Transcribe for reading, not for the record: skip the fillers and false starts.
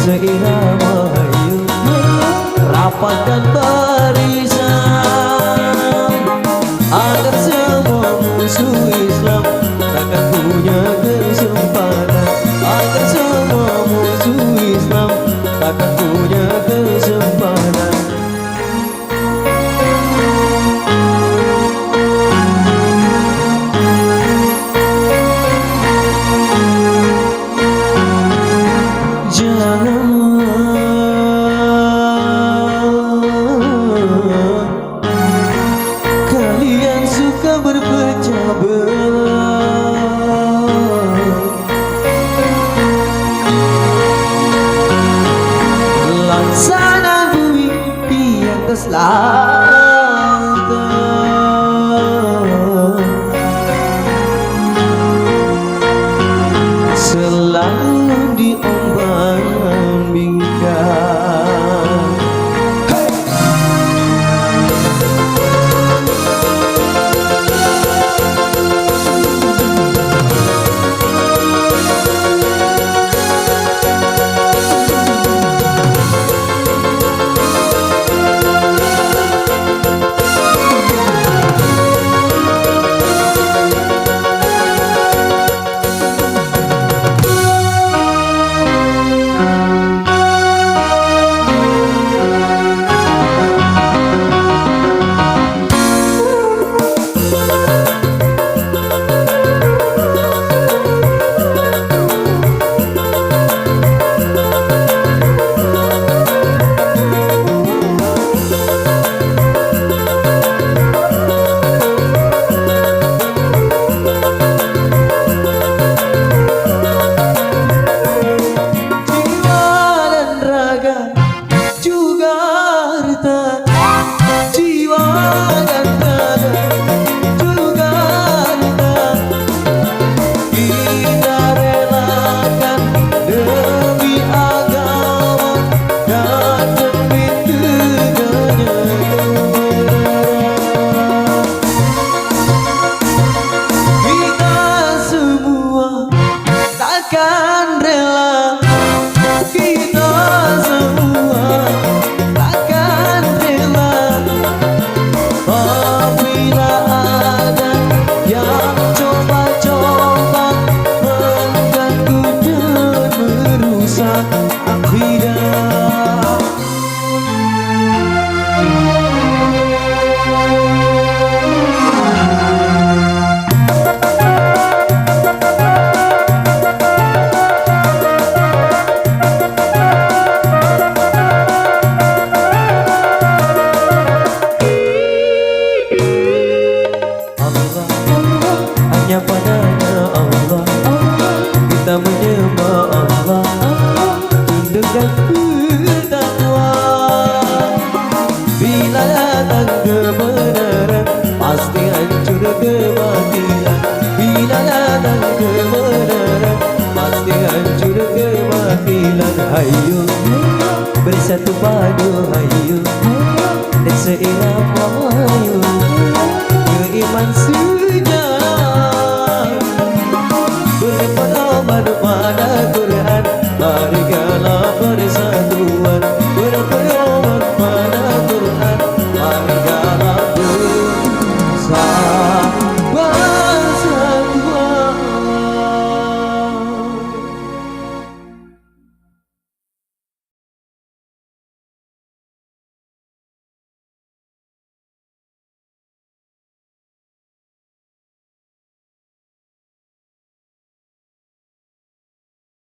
seirama hayu rapatkan barisan agar semua musuh Islam takkan punya kesempatan, agar semua musuh Islam takkan punya kesempatan. Kalian suka berpecah belah, laksana bumi di atas lautan, selalu diombang-ambingkan. Takkan rela, kita semua takkan rela apabila ada yang coba-coba mengganggu dan merusak akidah. Hanya padanya Allah kita menyembah Allah, tundukkan bertakwa. Bila datang kebenaran pasti hancur kebatilan, bila datang kebenaran pasti hancur kebatilan. Hayu bersatu padu, hayu dan seirama.